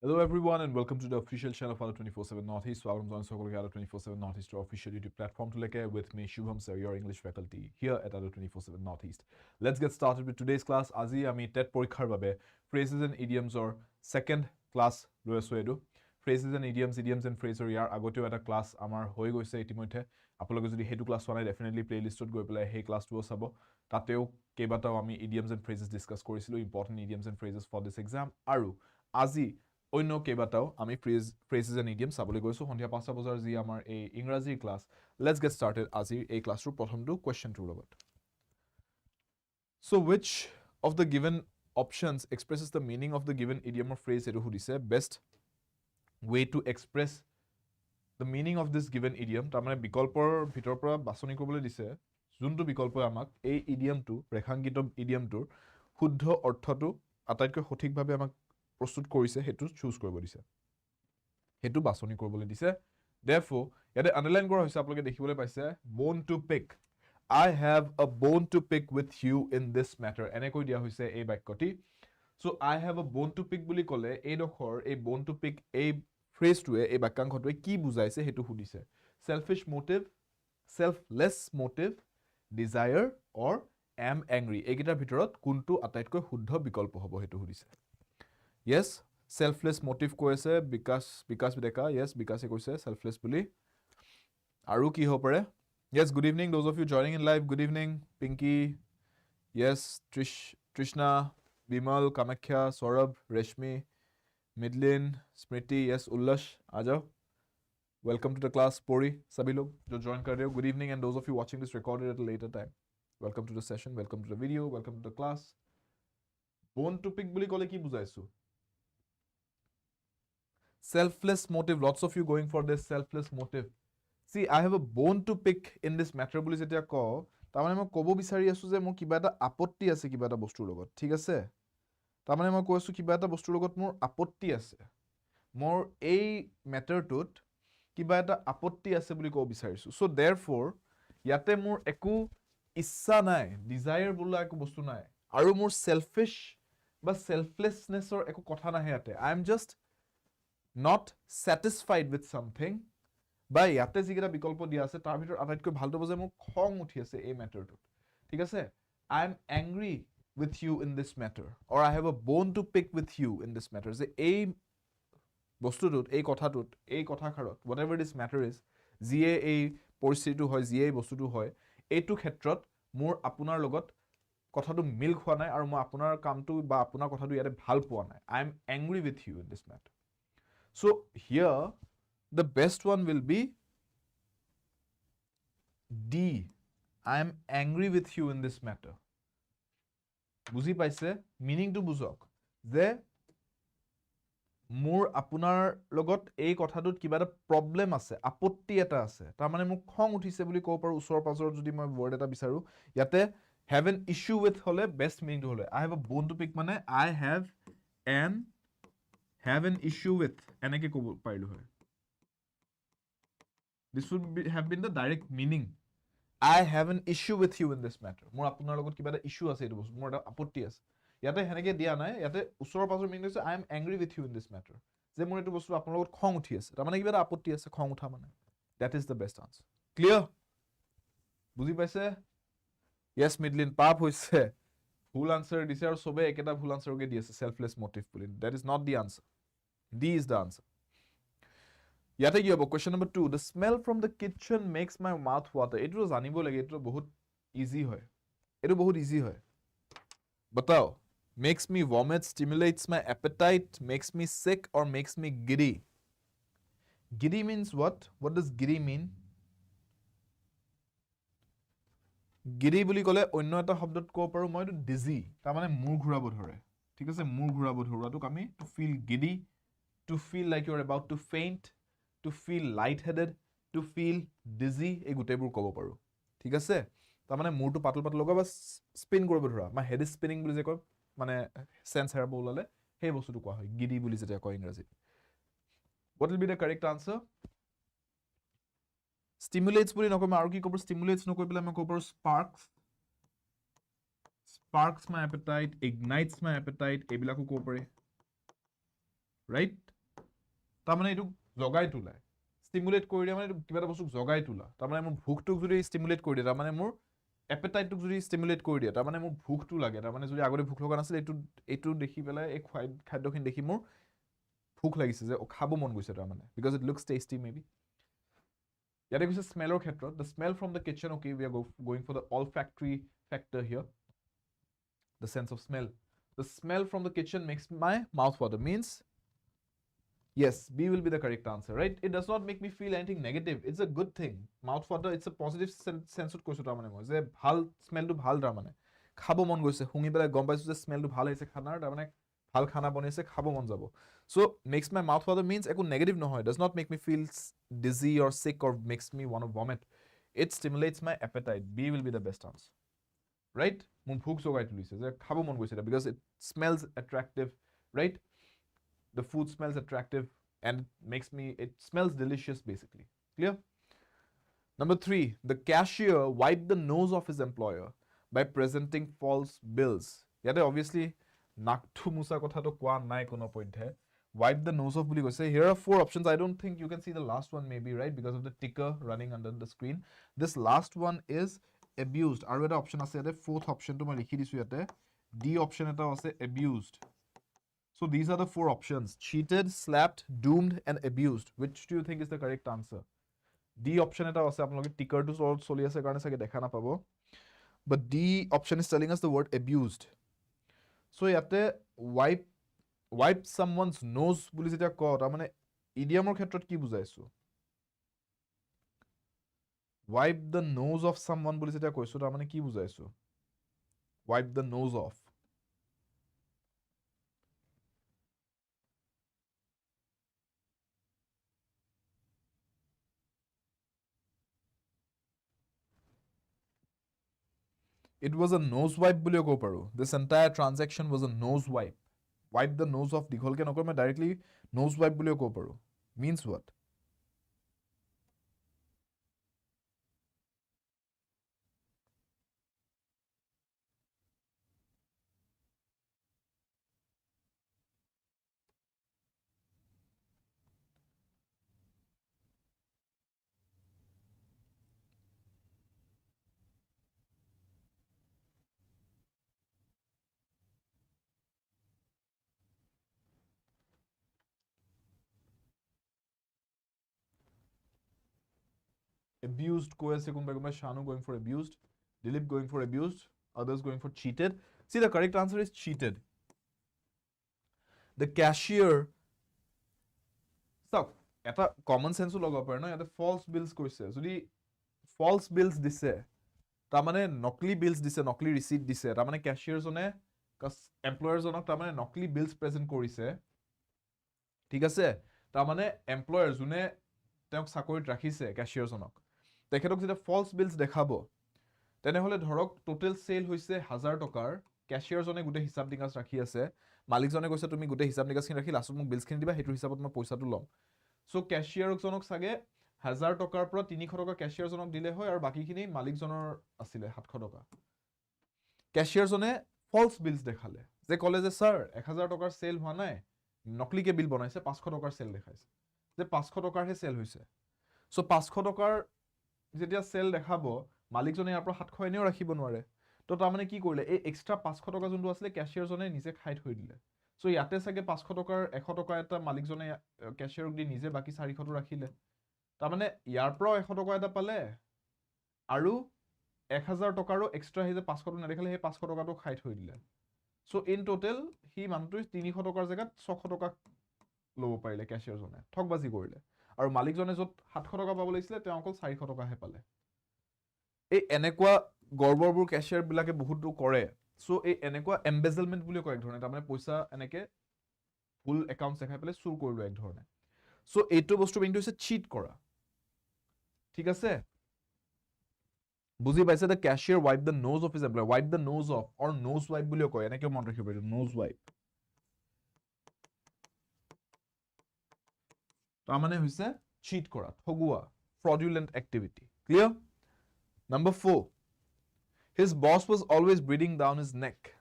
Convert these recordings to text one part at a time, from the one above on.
Hello everyone and welcome to the official channel of 24/7 Northeast. Welcome to 24/7 Northeast, our official YouTube platform to like with me Shubham sir, your English faculty here at 24/7 Northeast. Let's get started with today's class. Aji ami TET পৰীক্ষাৰ বাবে phrases and idioms or second class লৈ আছো এটো phrases and idioms and phrases ইয়াৰ আগতেও এটা class আমাৰ হৈ গৈছে ইতিমধ্যে আপোনালোকে যদি হেতু ক্লাস হোৱা নাই ডেফিনেটলি প্লেলিষ্টত গৈ পেলাই সেই ক্লাসটো চাব তাতেও কেইবাটাও আমি idioms and phrases ডিসকাস কৰিছিলো important idioms and phrases for this exam আৰু আজি অন্য কেইবাটাও আমি phrases and idioms চাবলৈ গৈছো সন্ধিয়া 5টা বজাৰ যি আমাৰ এই ইংৰাজী ক্লাস লেটস গেট স্টাৰ্টেড আজি এই ক্লাসৰ প্ৰথমটো কোৱেশ্চনটোৰ লগত So which of the given options expresses the meaning of the given idiom or phrase etu hudise best way to express the meaning of this given idiom tamane bikolpor bhitor pora basoni kobole dise juntu bikolpo amak ei idiom tu rekhankito idiom tur শুদ্ধ অৰ্থটো আটাইতকৈ সঠিক ভাবে আমাক প্ৰস্তুত কৰিছে হেতু choose কৰিব দিছে হেতু বাছনি কৰিবলৈ দিছে therefore ইয়াতে আন্ডাৰলাইন কৰা হৈছে আপোনালোকে দেখিবলৈ পাইছে bone to pick I have a bone to pick with you in this matter এনেকৈ দিয়া হৈছে এই বাক্যটি so I have a bone to pick বুলি ক'লে এই ডখৰ এই bone to pick এই ফ্ৰেজটোৱে এই বাক্যাংশটোৱে কি বুজাইছে হেতু সুধিছে selfish motive selfless motive desire or am angry এইকেইটাৰ ভিতৰত কোনটো আটাইতকৈ শুদ্ধ বিকল্প হ'ব হেতু সুধিছে Yes, selfless motive koise because bideka yes because koise selfless buli aru ki ho pare yes good evening those of you joining in live good evening Pinky yes Trishna Bimal Kamakhya Saurabh Reshmi Midlin Smriti yes Ullash aajao welcome to the class Pori sabhi log jo join kar rahe ho good evening and those of you watching this recorded at a later time welcome to the session welcome to the video welcome to the class bone to pick buli kole ki bujaisu Selfless motive. Lots of you going for this selfless motive. See, I have a bone to pick in this matter. Buli jetia ko, tamane moi kobo bisari asu je mo kiba eta apotti ase kiba eta bostur logot. Thik ase? Tamane moi কৈ আছো কিবা এটা বস্তুৰ লগত মোৰ আপত্তি আছে। মোৰ এই matter-টোত কিবা এটা আপত্তি আছে বুলি ক'ব বিচাৰিছো। So therefore, ইয়াতে মোৰ একো ইচ্ছা নাই, desire বোলা একো বস্তু নাই। আৰু মোৰ selfish বা selflessness-ৰ একো কথা নাহে ইয়াতে। I am just not satisfied with something by ইয়াতে যিকেইটা বিকল্প দিয়া আছে তাৰ ভিতৰত আটাইতকৈ ভালটো বজে মোৰ খং উঠি আছে এই মেটাৰটোত ঠিক আছে I am angry with you in this matter or I have a bone to pick with you in this matter যে এই বস্তুটোত এই কথাটোত এই কথাখাৰত whatever this matter is যিয়ে এই পৰিস্থিতিটো হয় যিয়ে এই বস্তুটো হয় এইটো ক্ষেত্ৰত মোৰ আপোনাৰ লগত কথাটো মিল খোৱা নাই আৰু মই আপোনাৰ কামটো বা আপোনাৰ কথাটো ইয়াতে ভাল পোৱা নাই I am angry with you in this matter So here the best one will be D. I am angry with you in this matter. বুজি পাইছে meaning to বুজক যে মোৰ আপোনাৰ লগত এই কথাটোত কিবা এটা প্ৰবলেম আছে আপত্তি এটা আছে তাৰ মানে মোক খং উঠিছে বুলি ক'ব পাৰো ওচৰ পাজৰ যদি মই word এটা বিচাৰো ইয়াতে have an issue with হলে best meaning to হলে I have a bone to pick মানে I have an issue with এনেকে ক'ব পাৰিলো হয় This would have been the direct meaning I have an issue with you in this matter মোৰ আপোনাৰ লগত কিবা এটা issue আছে এইটো বস্তু মোৰ এটা আপত্তি আছে ইয়াতে হেনেকে দিয়া নাই ইয়াতে ওচৰৰ পাজৰ meaning হৈছে I am angry with you in this matter যে মোৰ এইটো বস্তু আপোনাৰ লগত খং উঠি আছে তাৰ মানে কিবা এটা আপত্তি আছে খং উঠা মানে that is the best answer clear বুজি পাইছে yes midlin পাপ হৈছে ভুল answer দিছে আৰু সবে একেটা ভুল answerকে দি আছে selfless motive বুলি that is not the answer D is the answer. Yate ki hobo question number 2 the smell from the kitchen makes my mouth water etu janibo lage etu bahut easy hoy etu bahut easy hoy batao makes me vomit stimulates my appetite makes me sick or makes me giddy means what does giddy mean giddy বুলি কলে অন্য এটা শব্দত কব পাৰো মই এটো dizzy তা মানে মুৰ ঘুৰাব ধৰে ঠিক আছে মুৰ ঘুৰাব ধৰাটোক আমি to feel giddy to feel like you're about to faint, to feel lightheaded, to feel dizzy, এই গুটেবোৰ ক'ব পাৰো ঠিক আছে তাৰ মানে মূৰটো পাতল পাতল লগা বা স্পিন কৰিব ধৰা my head is spinning বুলি যে কয় মানে সেন্স হেৰাব ওলালে সেই বস্তুটো কোৱা হয় giddy বুলি যেটা কয় ইংৰাজীত what will be the correct answer stimulates বুলি নকয় আৰু কি ক'ব stimulates নকৈ পেলাই মই ক'ব পাৰো sparks my appetite ignites my appetite এইবিলাকো ক'ব পাৰি right তাৰমানে এইটো জগাই তোলা ষ্টিমুলেট কৰি দিয়া মানে কিবা এটা বস্তু জগাই তোলা তাৰমানে মোৰ ভোকটোক যদি ষ্টিমুলেট কৰি দিয়ে তাৰমানে মোৰ এপেটাইটটোক যদি ষ্টিমুলেট কৰি দিয়ে তাৰমানে মোৰ ভোকটো লাগে তাৰমানে যদি আগতে ভোক লগা নাছিল এইটো দেখি পেলাই এই খাদ্যখিনি দেখি মোৰ ভোক লাগিছে যে খাব মন গৈছে তাৰমানে because it looks tasty may be ইয়াতে কৈছে স্মেলৰ ক্ষেত্ৰত the smell from the kitchen okay we are going for the olfactory factor here the sense of smell the smell from the kitchen makes my mouth water means yes, B will be the correct answer, right? It does not make me feel anything negative. It's a good thing. Mouth water, it's a positive sense of কৈছো তাৰমানে মই যে ভাল স্মেলটো ভাল তাৰমানে খাব মন গৈছে শুঙি পেলাই গম পাইছো যে স্মেলটো ভাল আহিছে খানাৰ তাৰমানে ভাল খানা বনাইছে খাব মন যাব so makes my mouth water means একো নেগেটিভ নহয় does not make me feel dizzy or sick or makes me want to vomit it stimulates my appetite B will be the best answer right মোৰ ভোক জগাই তুলিছে যে খাব মন গৈছে because it smells attractive right the food smells attractive and it smells delicious basically clear number 3 the cashier wiped the nose of his employer by presenting false bills yate obviously naktu musa kotha to kwa nai kono pointhe wipe the nose of buli koise here are 4 options I don't think you can see the last one maybe right because of the ticker running under the screen this last one is abused aru eta option ase yate fourth option to ma likhi disu yate D option eta ase abused. So these are the 4 options. Cheated, slapped, doomed, and abused. Which do you think is the correct answer? D option eta ase apnaloge ticker to soli ase karone sage dekha na pabo. But D option is telling us the word abused. So yate wipe someone's nose buli jetia ko ta mane idiomor khetrot ki bujaisu? Wipe the nose of someone buli jetia koisu ta mane ki bujaisu? Wipe the nose off. It was a nose wipe bulio ko paru. This entire transaction was a nose wipe. Wipe the nose off dikhol ke nokor me directly nose wipe bulio ko paru. Means what? Abused ko ase kumba Shanu going for abused, Dilip going for abused, others going for cheated. See, the correct answer is cheated. The cashier. So, eta common sense logo par na yate false bills koise. Jodi false bills dise, ta mane nokli bills dise, nokli receipt dise. Ta mane cashier jone employer jonok ta mane nokli bills present korise. ঠিক আছে ta mane employer jone teok sakorit rakhise cashier jonok তেখেতক যেটা false বিলস দেখাব তেনেহলে ধৰক total cell হৈছে 1000 টকাৰ ক্যাশিয়াৰ জনে গুটে হিসাব নিকাছ ৰাখি আছে মালিক জনে কৈছে তুমি গুটে হিসাব নিকাছখিনি ৰাখি লাষ্টত মোক বিলছখিনি দিবা হেতু হিসাবত মই পইচাটো লম সো ক্যাশিয়াৰ জনক সাগে 1000 টকাৰ পৰা 300 টকা ক্যাশিয়াৰ জনক দিলে হয় আৰু বাকিখিনি মালিক জনৰ আছিল 700 টকা ক্যাশিয়াৰ জনে ফলস বিলস দেখালে যে কলে যে স্যাৰ 1000 টকাৰ সেল হোৱা নাই নকলিকে বিল বনাইছে 500 টকাৰ সেল দেখাইছে যে 500 টকাৰ হে সেল হৈছে সো 500 টকাৰ যেতিয়া সেল দেখাব মালিক জনে ইয়াৰ পৰা 700 এনেও ৰাখিব নোৱাৰে তো তাৰ মানে কি কৰিলে এই এক্সট্ৰা 500 টকা যোনটো আছিল ক্যাশিয়াৰ জনে নিজে খাই থৈ দিলে সো ইয়াতে সাগে 500 টকাৰ 100 টকা এটা মালিক জনে ক্যাশিয়াৰক দি নিজে বাকি 400 টো ৰাখিলে তাৰ মানে ইয়াৰ পৰা 100 টকা এটা পালে আৰু 1000 টকাৰো এক্সট্ৰা হে যে 500 টো নেদেখালে সেই 500 টকাটো খাই থৈ দিলে সো ইন টোটাল হি মানটো 300 টকাৰ জাগাত 600 টকা লব পাৰিলে ক্যাশিয়াৰ জনে ঠকবাজি কৰিলে আৰু মালিক জনে যত 700 টকা পাব লাগিছিল তেওঁ অকল 400 টকা হে পালে এই এনেকুৱা গৰ্বৰবোৰ ক্যাশিয়াৰ বিলাকে বহুতো কৰে সো এই এনেকুৱা এম্বেজলমেন্ট বুলি কয় এক ধৰণে তাৰমানে পইচা এনেকে ফুল একাউন্ট দেখাই পেলে চুৰ কৰিলো এক ধৰণে সো এইটো বস্তু বিন্দু হৈছে চিট কৰা ঠিক আছে বুজি পাইছে the cashier wipe the nose of his employer wipe the nose of or nose wipe বুলি কয় এনেকে মন ৰাখিব পাৰিব nose wipe তাৰ মানে হৈছে cheat কৰা ঠগুৱা fraudulent activity clear number 4 his boss was always breathing down his neck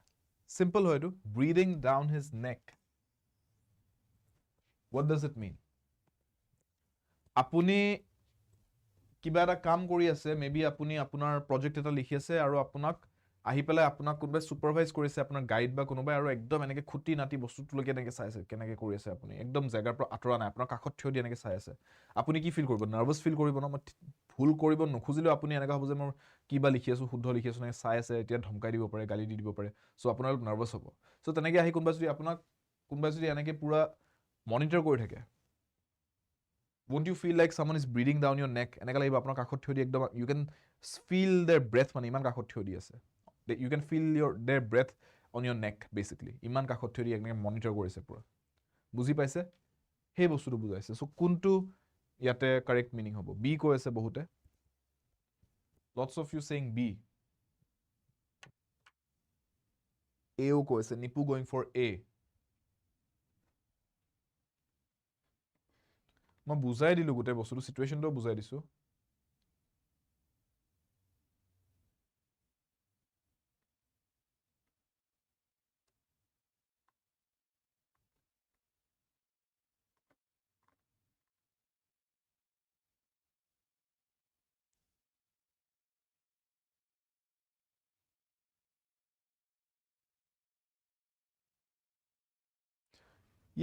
simple hoy to breathing down his neck what does it mean আপুনি কিবা এটা কাম কৰি আছে, মেবি আপুনি আপোনাৰ প্ৰজেক্ট এটা লিখি আছে আৰু আপোনাক আহি পেলাই আপোনাক কোনোবাই ছুপাৰভাইজ কৰিছে, আপোনাৰ গাইড বা কোনোবাই, আৰু একদম এনেকে খুটি নাটি বস্তুটোলৈকে এনেকে চাই আছে, কেনেকে কৰি আছে আপুনি, একদম জেগাৰ পৰা আঁতৰা নাই, আপোনাৰ কাষত থিয় দি এনেকে চাই আছে। আপুনি কি ফিল কৰিব? নাৰ্ভাছ ফিল কৰিব ন? মই ভুল কৰিব নোখোজিলেও আপুনি এনেকুৱা হ'ব যে মই কিবা লিখি আছো, শুদ্ধ লিখি আছো, এনেকে চাই আছে, এতিয়া ধমকাই দিব পাৰে, গালি দি দিব পাৰে। চ' আপোনাৰ অলপ নাৰ্ভাছ হ'ব। চ' তেনেকে আহি কোনোবাই যদি এনেকে পুৰা মনিটৰ কৰি থাকে, won't you feel like someone is breathing down your neck? এনেকা লাগিব আপোনাৰ কাষত থিয় দি একদম, you can feel their breath, মানে ইমান কাষত থিয় দি আছে, you can feel their breath on your neck basically, ইমান কাষত থিয় দি এনেকে মনিটৰ কৰিছে পুৰা। বুজি পাইছে? সেই বস্তুটো বুজাইছে। চ' কোনটো ইয়াতে কাৰেক্ট মিনিং হ'ব? বি কৈ আছে বহুতে, lots of you saying B. এও কৈছে, নিপু going for A. মই বুজাই দিলো গোটেই বস্তুটো, চিটুৱেশ্যনটো বুজাই দিছো।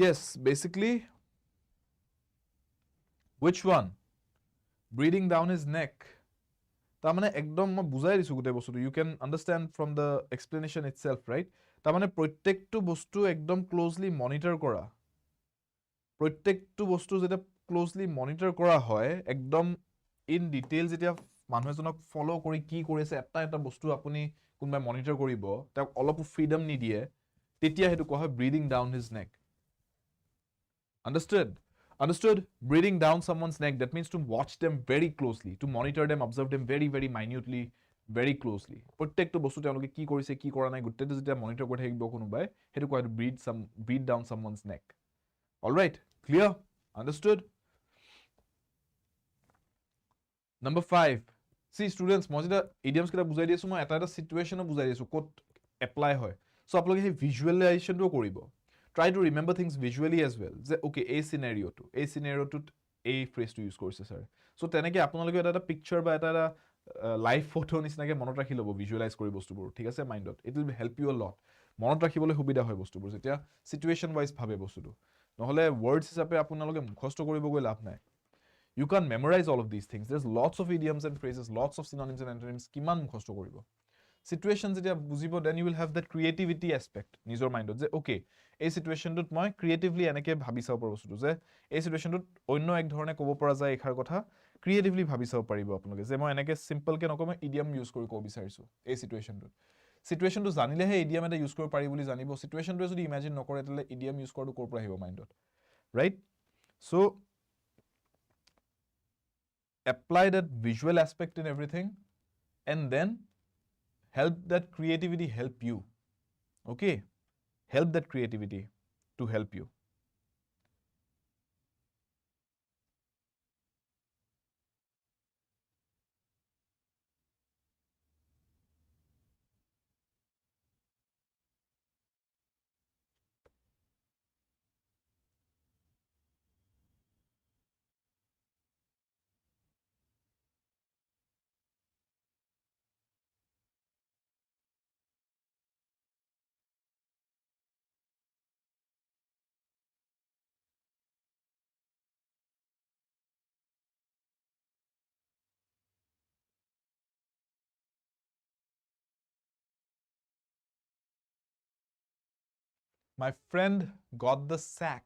Yes, basically, which one? Breathing down his neck. তাৰমানে একদম মই বুজাই দিছো গোটেই বস্তুটো, you can understand from the explanation itself, right? তাৰমানে প্ৰত্যেকটো বস্তু একদম ক্ল'জলি মনিটৰ কৰা, প্ৰত্যেকটো বস্তু যেতিয়া ক্ল'জলি মনিটৰ কৰা হয়, একদম ইন ডিটেইল যেতিয়া মানুহ এজনক ফ'ল' কৰি কি কৰিছে, এটা এটা বস্তু আপুনি কোনোবাই মনিটৰ কৰিব, তেওঁক অলপো ফ্ৰীডম নিদিয়ে, তেতিয়া সেইটো কোৱা হয় breeding down his neck. Understood? Understood? Breathing down someone's neck, that means to watch them very closely, to monitor them, observe them very, very minutely, very closely. প্ৰত্যেকটো বস্তু তেওঁলোকে কি কৰিছে, কি কৰা নাই, গোটেইটো যেতিয়া মনিটৰ কৰি থাকিব কোনোবাই, সেইটো কোৱা হয় breathe down someone's neck. All right? Clear? Understood? Number 5. See students, মই যেতিয়া idioms কেইটা বুজাই দি আছো, মই এটা এটা চিটুৱেশ্যনো বুজাই দি আছো, ক'ত এপ্লাই হয়। চ' আপোনালোকে সেই ভিজুৱেলাইজেশ্যনটোও কৰিব। Try to remember things visually as well. যে okay, এই চিনেৰিঅ'টোত এই ফ্ৰেজটো ইউজ কৰিছে ছাৰ। চ' তেনেকে আপোনালোকে এটা পিকচাৰ বা এটা লাইভ ফটো নিচিনাকে মনত ৰাখি ল'ব, ভিজুৱেলাইজ কৰি বস্তুবোৰ, ঠিক আছে, মাইণ্ডত। It will help you lot. মনত ৰাখিবলৈ সুবিধা হয় বস্তুবোৰ যেতিয়া চিটুৱেশ্যন ৱাইজ ভাবে বস্তুটো। নহ'লে ৱৰ্ডছ হিচাপে আপোনালোকে মুখস্থ কৰিব গৈ লাভ নাই। You can't memorize all of these things. There's lots of idioms and phrases, lots of synonyms and antonyms. কিমান মুখস্থ কৰিব? Situation যেতিয়া বুজিব, then you will have that creativity aspect নিজৰ মাইণ্ডত, যে okay, এই চিটুৱেশ্যনটোত মই ক্ৰিয়েটিভলি এনেকে ভাবি চাব পাৰোঁ বস্তুটো, যে এই চিটুৱেশ্যনটোত অন্য এক ধৰণে ক'ব পৰা যায় এইষাৰ কথা, ক্ৰিয়েটিভলি ভাবি চাব পাৰিব আপোনালোকে, যে মই এনেকে চিম্পলকে নকওঁ, মই ইডিয়াম ইউজ কৰি ক'ব বিচাৰিছোঁ এই চিটুৱেশ্যনটোত। চিটুৱেশ্যনটো জানিলেহে ইডিয়াম এটা ইউজ কৰিব পাৰি বুলি জানিব। চিটুৱেশ্যনটোৱে যদি ইমেজিন নকৰে, তেতিয়াহ'লে ইডিয়াম ইউজ কৰাটো ক'ৰ পৰা আহিব মাইণ্ডত, right? So' apply that visual aspect in everything, and then help that creativity help you. Okay? Help that creativity to help you. My friend got the sack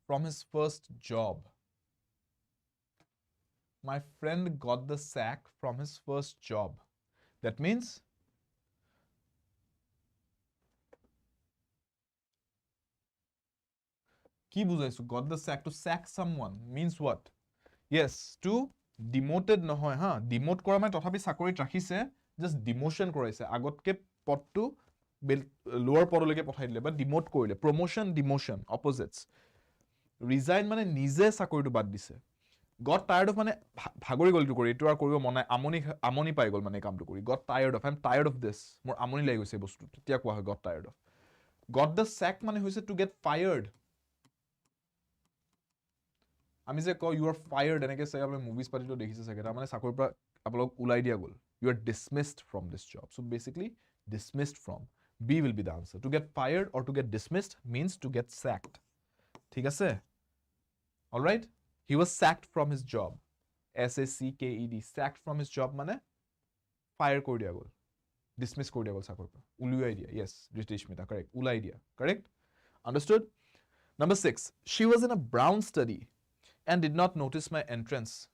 from his first job. My friend got the sack from his first job. That means কি বুজাইছো? Got the sack, to sack someone means what? Yes, to demoted নহয় হা, ডিমোট কৰা মানে তথাপি চাকৰিত ৰাখিছে, just ডিমোশ্যন কৰাইছে, আগতকে পদটো লোৱাৰ পদলৈকে পঠাই দিলে, বা ডিমোট কৰিলে। প্ৰমোশ্যন, ডিমোশ্যন, অপজিটছ। ৰিজাইন মানে নিজে চাকৰিটো বাদ দিছে। গট টায়াৰ্ড অফ মানে ভাগৰি গ'ল, এইটো কৰি, এইটো আৰু কৰিব মন নাই, আমনি পাই গ'ল মানে এই কামটো কৰি। Got tired of, I am tired of this, মোৰ আমনি লাগি গৈছে বস্তু, তেতিয়া কোৱা হয় got tired of. Got the check মানে হৈছে টু গেট ফায়াৰ্ড। আমি যে কওঁ you are fired এনেকে চাগে আপুনি মুভিজ পাতিটো দেখিছে চাগে তাৰ মানে চাকৰিৰ পৰা আপোনাক ওলাই দিয়া গ'ল you are dismissed from this job so basically dismissed from B will be the answer to get fired or to get dismissed means to get sacked ঠিক আছে all right he was sacked from his job SACKED sacked from his job মানে fire কৰি দিয়া গ'ল dismiss কৰি দিয়া গ'ল চাকৰিৰ পৰা উলিয়াই দিয়া yes Rishmita correct ওলাই দিয়া correct understood number 6 she was in a brown study and did not notice my entrance.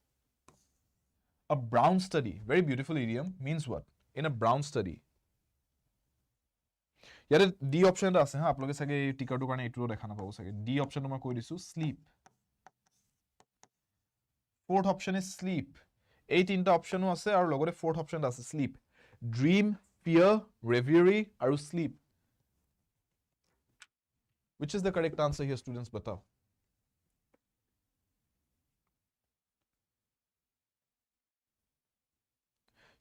A brown study, very beautiful idiom, means what? In a brown study. Yet D option ase ha aploge sage ticker to karone etu dekha na pabo sage D option to ma koi disu sleep. Fourth option is sleep. 18 option ase aru logore fourth option ase sleep. Dream, fear, reverie aru sleep. Which is the correct answer here students batao?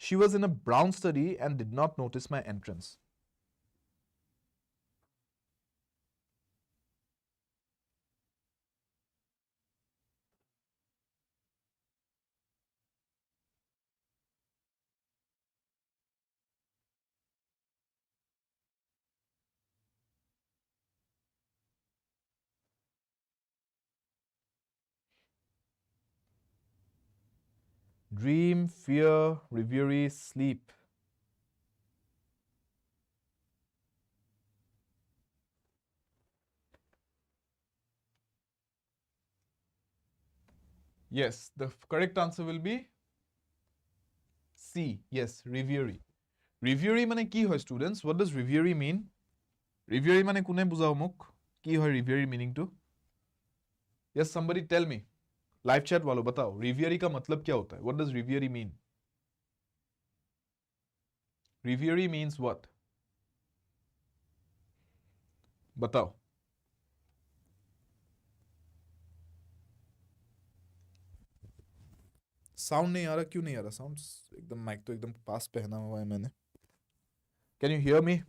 She was in a brown study and did not notice my entrance. Dream, fear, reverie, sleep. Yes, the correct answer will be C. Yes, reverie. Reverie mane ki hoy students? What does reverie mean? Reverie mane kune bujao muk? Ki hoy reverie meaning to? Yes, somebody tell me. Live chat वालों बताओ रिवियरी का मतलब क्या होता है what does reverie mean reverie means what बताओ sound नहीं आ रहा क्यों नहीं आ रहा साउंड एकदम माइक तो एकदम पास पहना हुआ है मैंने can you hear me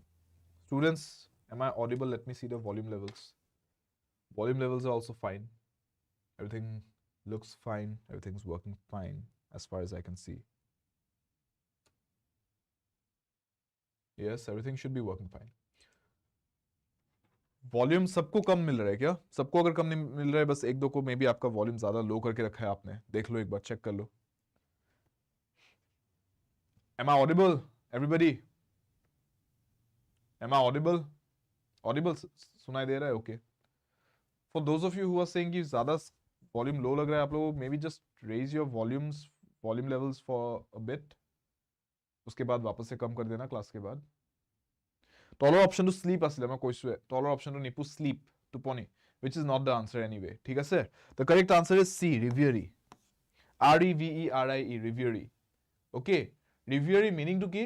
students am I audible let me see the volume levels are also fine everything looks fine everything's working fine as far as I can see yes everything should be working fine volume सबको कम मिल रहा है क्या सबको अगर कम नहीं मिल रहा है बस एक दो को मे बी आपका वॉल्यूम ज्यादा लो करके रखा है आपने देख लो एक बार चेक कर लो am I audible everybody am I audible सुनाई दे रहा है okay for those of you who are saying कि ज्यादा वॉल्यूम लो लग रहा है आप लोग maybe just raise your volume levels for a bit उसके बाद वापस से कम कर देना क्लास के बाद तলৰ অপশনটো স্লিপ আছিল মই কৈছো তলৰ অপশনটো নিপু স্লিপ টোপনি which is not the answer anyway ঠিক আছে the correct answer is C reverie reverie reverie okay reverie meaning to কি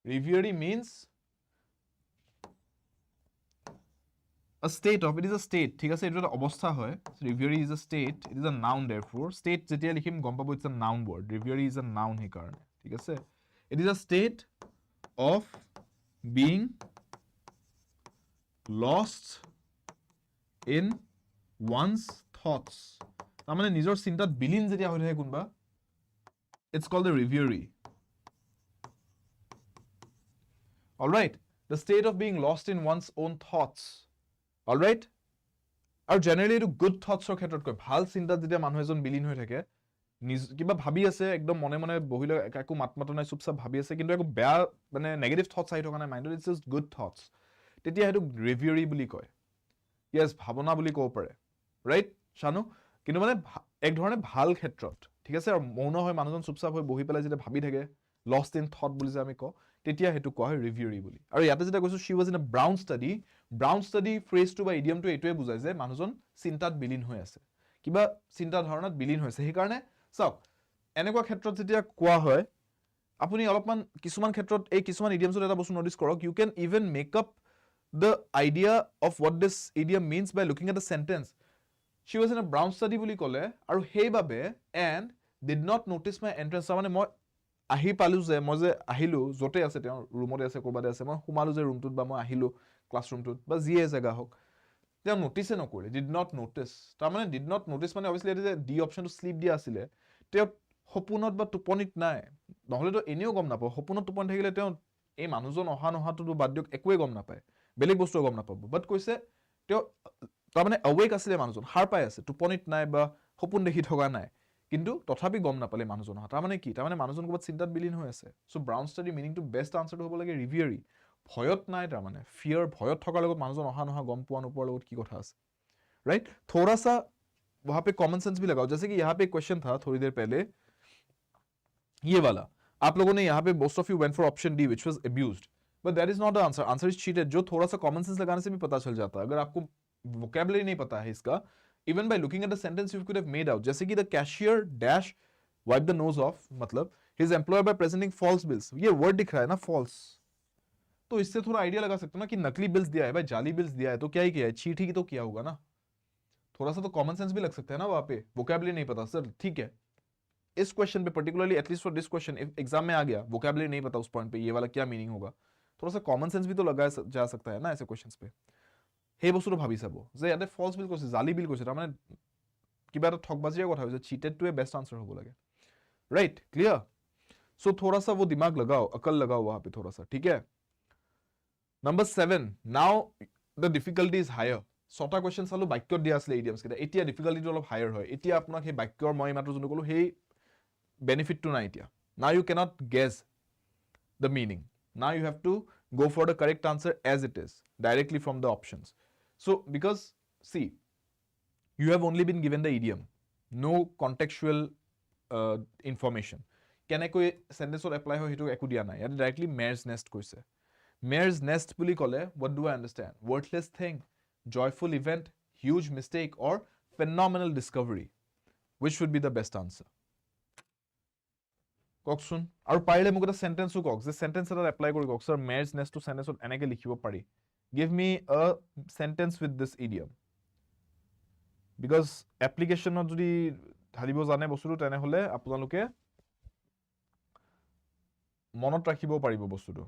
reverie means a state of it is a state ঠিক আছে এটা অবস্থা হয় reverie is a state it is a noun therefore state যেতিয়া লিখিম গম পাবো it's a noun word reverie is a noun হে কাৰণে ঠিক আছে it is a state of being lost in one's thoughts তাৰ মানে নিজৰ চিন্তাত বিলীন যেতিয়া হৈ থাকে কোনবা it's called the reverie all right the state of being lost in one's own thoughts all right আৰু জেনাৰেলি এইটো গুড থটছৰ ক্ষেত্ৰত কয় ভাল চিন্তাত যেতিয়া মানুহ এজন বিলীন হৈ থাকে কিবা ভাবি আছে একদম মনে মনে বহিলে একো মাত নাই চুপচাপ ভাবি আছে কিন্তু একো বেয়া মানে নেগেটিভ থটছ আহি থকা নাই মাইণ্ডত ইটছ জাষ্ট গুড থটছ তেতিয়া সেইটো ৰিভিউৰি বুলি কয় ইয়েছ ভাৱনা বুলি ক'ব পাৰে ৰাইট শানু কিন্তু মানে এক ধৰণে ভাল ক্ষেত্ৰত ঠিক আছে আৰু মৌন হৈ মানুহজন চুপচাপ হৈ বহি পেলাই যেতিয়া ভাবি থাকে লষ্ট ইন থট বুলি যে আমি কওঁ তেতিয়া হেতু কোৱা হয় ৰিভিউৰি বুলি আৰু ইয়াতে যেটা কৈছো she was in a brown study phrase to বা idiom to এটোৱে বুজায় যে মানুহজন চিন্তাত বিলীন হৈ আছে কিবা চিন্তা ধাৰণাত বিলীন হৈছে সেই কাৰণে চাওক এনেকুৱা ক্ষেত্ৰত যেতিয়া কোৱা হয় আপুনি অলপমান কিছুমান ক্ষেত্ৰত এই কিছুমান ইডিয়মছত এটা বস্তু নোটিস কৰক you can even make up the idea of what this idiom means by looking at the sentence she was in a brown study বুলি ক'লে আৰু সেইবাবে and did not notice my entrance মানে মই আহি পালো যে মই যে আহিলো জতে আছে তেওঁ ৰুমতে আছে কৰবাতে আছে মই হুমালো যে ৰুমটোত বা মই আহিলো ক্লাছৰুমটোত বা যিয়ে জেগা হওক তেওঁ নটিছে নকৰে ডিড নট নটিছ তাৰমানে ডিড নট নটিছ মানে অবভিয়াছলি এইটো যে ডি অপশ্যনটো শ্লিপ দিয়া আছিলে তেওঁ সপোনত বা টোপনিত নাই নহ'লেতো এনেও গম নাপাব সপোনত টোপনি থাকিলে তেওঁ এই মানুহজন অহা নহাটোতো বাদ দিয়ক একোৱে গম নাপায় বেলেগ বস্তুও গম নাপাব বাট কৈছে তেওঁ তাৰমানে অৱেক আছিলে মানুহজন সাৰ পাই আছে টোপনিত নাই বা সপোন দেখি থকা নাই কিন্তু তথাপি গম নাপালে মানুহজন অহা তাৰমানে কি তাৰমানে মানুহজন ক'ৰবাত চিন্তাত বিলীন হৈ আছে চ' ব্ৰাউন ষ্টাডি মিনিংটো বেষ্ট আনচাৰটো হ'ব লাগে ৰিভিয়াৰী ভয়ত নাই তাৰমানে ফিয়াৰ ভয়ত থকাৰ লগত মানুহজন অহা নহা গম পোৱা নোপোৱাৰ লগত কি কথা আছে राइट थोड़ा सा वहां पे कॉमन सेंस भी लगाओ जैसे कि यहाँ पे एक क्वेश्चन था थोड़ी देर पहले ये वाला आप लोगों ने यहाँ पे most of you went for option D which was abused but that is not the answer answer is cheated जो थोड़ा सा कॉमन सेंस लगाने से भी पता चल जाता है अगर आपको वोकैबुलरी नहीं पता है इसका even by looking at the sentence you could have made out जैसे कि the cashier dash wipe the nose of मतलब his employer by presenting false bills ये वर्ड दिख रहा है ना फॉल्स तो इससे थोड़ा आइडिया लगा सकते हो ना कि नकली बिल्स दिया है भाई जाली बिल्स दिया है तो क्या ही किया है चीट ही तो किया होगा ना थोड़ा सा तो कॉमन सेंस भी लग सकता है ना वहां पे वोकैबुलरी नहीं पता सर ठीक है इस क्वेश्चन पे particularly at least for this question exam में आ गया वोकैबुलरी नहीं पता उस पॉइंट पे ये वाला क्या मीनिंग होगा थोड़ा सा कॉमन सेंस भी तो लगाया जा सकता है ना ऐसे क्वेश्चंस पे সেই বস্তুটো ভাবি চাব যে ইয়াতে ফলছ বিল কৈছে জালি বিল কৈছে তাৰমানে কিবা এটা ঠকবাজিৰ কথা হৈছে চিটেডটোৱে বেষ্ট আনসাर হ'ব লাগে राइट क्लियर सो थोड़ा सा वो दिमाग लगाओ अकल लगाओ वहां पे थोड़ा सा ठीक है number 7 now the difficulty is higher ছটা কোৱেশ্চন চালো বাক্যত দিয়া আছিল ইডিয়মছ কেইটা এতিয়া ডিফিকাল্টিটো অলপ হায়াৰ হয় এতিয়া আপোনাক সেই বাক্যৰ মই মাত্ৰ যোনটো ক'লো সেই বেনিফিটটো নাই এতিয়া now you cannot gas the meaning now you have to go for the correct answer as it is directly from the options so because see you have only been given the idiom no contextual information কেনেকৈ সেন্টেন্সত apply হয় হেতু একু দিয়া নাই ইয়াত directly mare's nest কৈছে mare's nest বুলি ক'লে what do I understand worthless thing joyful event huge mistake or phenomenal discovery which would be the best answer কওকচোন আৰু পাৰিলে মোক এটা সেন্টেন্সও কওক যে সেন্টেন্স এটা এপ্লাই কৰি কওক স্যাৰ mare's nest to সেন্টেন্সত এনেকৈ লিখিব পাৰি give me a sentence with this idiom because applicationত যদি ধাৰিব জানে বস্তুটো তেনে হলে আপোনালোকে মনত ৰাখিব পাৰিব বস্তুটো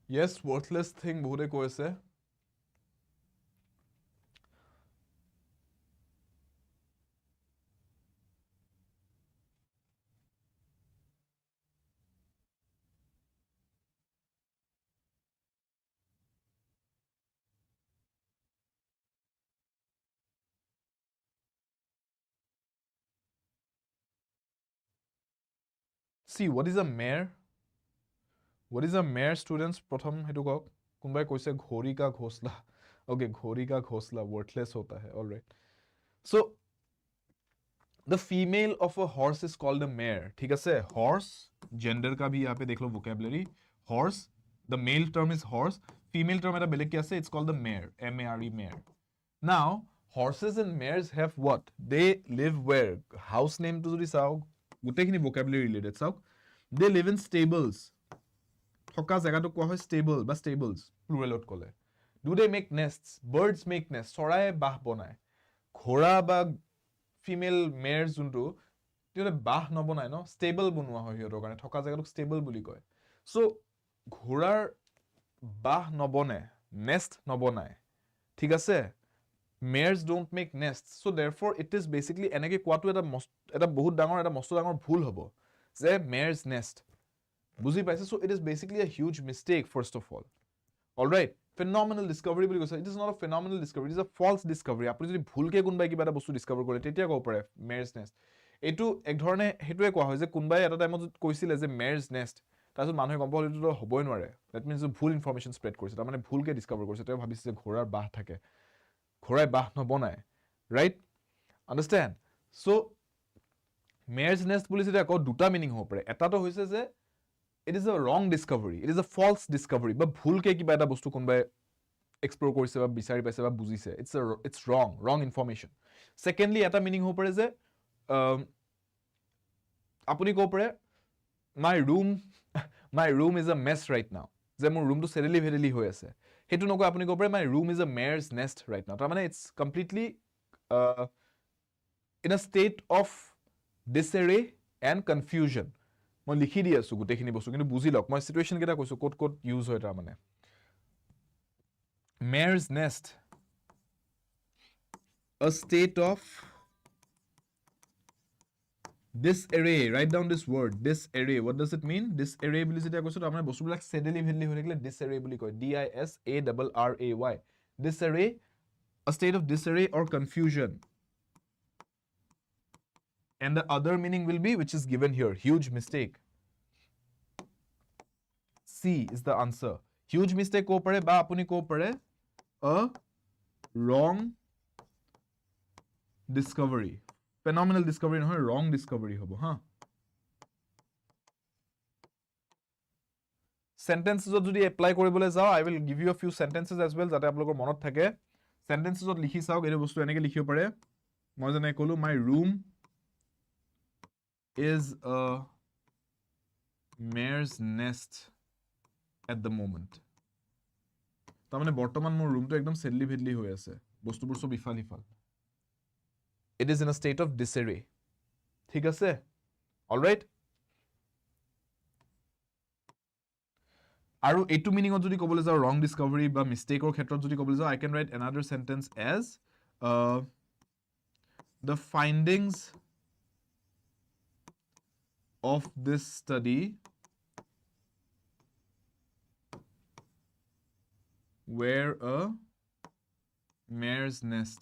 yes worthless thing বহুতে কৈ আছে see what is a mare what is a mare students प्रथम हेतु कওক কোনবাই কৈছে ঘোৰি का घोसला okay घोरी का घोसला worthless होता है all right so the female of a horse is called a mare ठीक है horse gender का भी यहाँ पे देख लो vocabulary horse the male term is horse female term এটা বেলেগ কি আছে it's called the mare M-A-R-E mare now horses and mares have what they live where house name to যদি চাও গোটেইখিনি vocabulary related চাওক they live in stables থকা জায়গাটো কোৱা হয় stable বা stables pluralত ক'লে do they make nests birds make nests চৰাই বাহ বনায় ঘোৰা বা ফিমেল মেয়াৰ যোনটো তেনে বাহ নবনায় ন ষ্টেবল বনোৱা হয় হিয়ৰ কাৰণে থকা জায়গাটোক ষ্টেবল বুলি কয় সো ঘোৰাৰ বাহ নবনে নেষ্ট নবনায় ঠিক আছে mares don't make nests so therefore it is basically এনেকৈ কোৱাটো এটা বহুত ডাঙৰ এটা মস্ত ডাঙৰ ভুল হ'ব যে mare's nest বুজি পাইছে so it is basically a huge mistake first of all right phenomenal discovery বুলি কৈছে. It is not a phenomenal discovery, it is a false discovery. আপুনি যদি ভুলকে কোনবাই কিবা এটা বস্তু ডিস্কভাৰ কৰে তেতিয়া ক'ব পাৰে mare's nest. এইটো এক ধৰণে হেতুৱে কোৱা হয় যে কোনবাই এটা টাইমত কৈছিলে যে mare's nest, তাৰপিছত মানুহে গম পালে এইটো হ'বই নোৱাৰে. That means ভুল ইনফৰমেশ্যন স্প্ৰেড কৰিছে, তাৰমানে ভুলকে ডিস্কভাৰ কৰিছে. তেওঁ ভাবিছে যে ঘোঁৰাৰ বাহ থাকে, ঘোঁৰাই বাহ নবনায়, ৰাইট? আণ্ডাৰষ্টেণ্ড? চ' mare's nest বুলি যেতিয়া আকৌ দুটা মিনিং হ'ব পাৰে. এটাটো হৈছে যে it is a wrong discovery, it is a false discovery, বা ভুলকে কিবা এটা বস্তু কোনবাই এক্সপ্ল'ৰ কৰিছে বা বিচাৰি পাইছে বা বুজিছে. It's wrong information. Secondly, এটা মিনিং হ'ব পাৰে যে আপুনি ক'ব পাৰে my room is a mess right now, যে মোৰ ৰুমটো চেডেলি ভেডেলি হৈ আছে. সেইটো নকয়, আপুনি ক'ব পাৰে my room is a mare's nest right now. তাৰমানে it's completely in a state of disarray and confusion. মই লিখি দি আছো গোটেইখিনি বস্তু, কিন্তু বুজি লওক মই চিটুৱেশ্যন কেইটা কৈছো ক'ত ক'ত ইউজ হয়. তাৰমানে mare's nest, a state of disarray. Write down this word, disarray. What does it mean? Disarray বুলি যেতিয়া কৈছো তাৰমানে বস্তুবিলাক চেডেলি ভেডেলি হৈ থাকিলে disarray বুলি কয়. DISARRAY. Disarray, a state of disarray or confusion. And the other meaning will be, which is given here, huge mistake. C is the answer. Huge mistake ko pare ba apuni ko pare a wrong discovery. Phenomenal discovery no, wrong discovery hobo, ha. Sentences jodi apply koribole jao, I will give you a few sentences as well jate apologor monot thake. Sentences jot likhi saok ere bostu eneke likhibo pare. Moi jane kolu my room is a mare's nest at the moment. তাৰমানে বৰ্তমান মোৰ ৰুমটো একদম চেডলি ভেডলি হৈ আছে, বস্তুবোৰ সব ইফাল ইফাল. It is in a state of disarray. ঠিক আছে? All right? আৰু এইটো মিনিঙত যদি ক'বলৈ যাওঁ wrong discovery বা মিষ্টেকৰ ক্ষেত্ৰত যদি ক'বলৈ যাওঁ, I can write another sentence as the findings of this study were a mare's nest.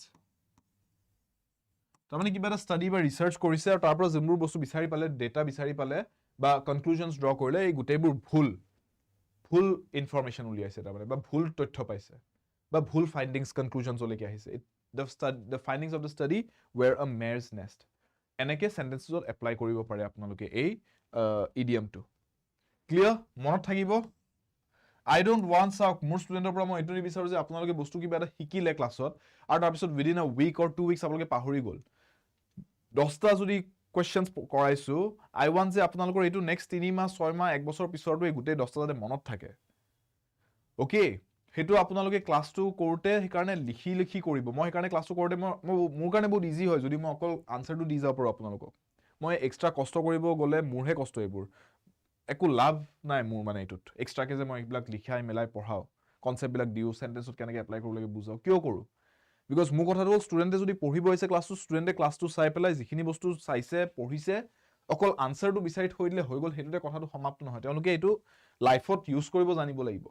তাৰমানে কিবা এটা ষ্টাডি বা ৰিচাৰ্চ কৰিছে আৰু তাৰ পৰা যোনবোৰ বস্তু বিচাৰি পালে, ডেটা বিচাৰি পালে বা কনক্লুজনছ ড্ৰ কৰিলে, এই গোটেইবোৰ ভুল ইনফৰমেশ্যন উলিয়াইছে, তাৰমানে বা ভুল তথ্য পাইছে বা ভুল ফাইণ্ডিংছ কনক্লুজনছলৈকে আহিছে. The findings of the study were a mare's nest. এনেকে সেন্টেন্সেছত এপ্লাই কৰিব পাৰে আপোনালোকে এই ইডিয়মটো. ক্লিয়াৰ? মনত থাকিব? I don't want চাওক মোৰ ষ্টুডেণ্টৰ পৰা মই এইটো নিবিচাৰোঁ যে আপোনালোকে বস্তু কিবা এটা শিকিলে ক্লাছত আৰু তাৰপিছত within a week or 2 weeks আপোনালোকে পাহৰি গ'ল. 10টা যদি কুৱেশ্যনছ কৰাইছো, I want যে আপোনালোকৰ এইটো নেক্সট 3 মাহ 6 মাহ 1 বছৰ পিছৰটো এই গোটেই 10টা যাতে মনত থাকে. অ'কে? সেইটো আপোনালোকে ক্লাছটো কৰোঁতে সেইকাৰণে লিখি কৰিব. মই সেইকাৰণে ক্লাছটো কৰোঁতে মোৰ কাৰণে বহুত ইজি হয় যদি মই অকল আনচাৰটো দি যাব পাৰোঁ আপোনালোকক. মই এক্সট্ৰা কষ্ট কৰিব গ'লে মোৰহে কষ্ট এইবোৰ, একো লাভ নাই মোৰ মানে এইটোত এক্সট্ৰাকে যে মই এইবিলাক লিখাই মেলাই পঢ়াওঁ, কনচেপ্টবিলাক দিওঁ, চেণ্টেন্সত কেনেকৈ এপ্লাই কৰিব লাগে বুজাওঁ. কিয় কৰোঁ? বিকজ মোৰ কথাটো হ'ল ষ্টুডেণ্টে যদি পঢ়িব আহিছে ক্লাছটো, ষ্টুডেণ্টে ক্লাছটো চাই পেলাই যিখিনি বস্তু চাইছে পঢ়িছে অকল আনচাৰটো বিচাৰি থৈ দিলে হৈ গ'ল, সেইটোতে কথাটো সমাপ্ত নহয়. তেওঁলোকে এইটো লাইফত ইউজ কৰিব জানিব লাগিব.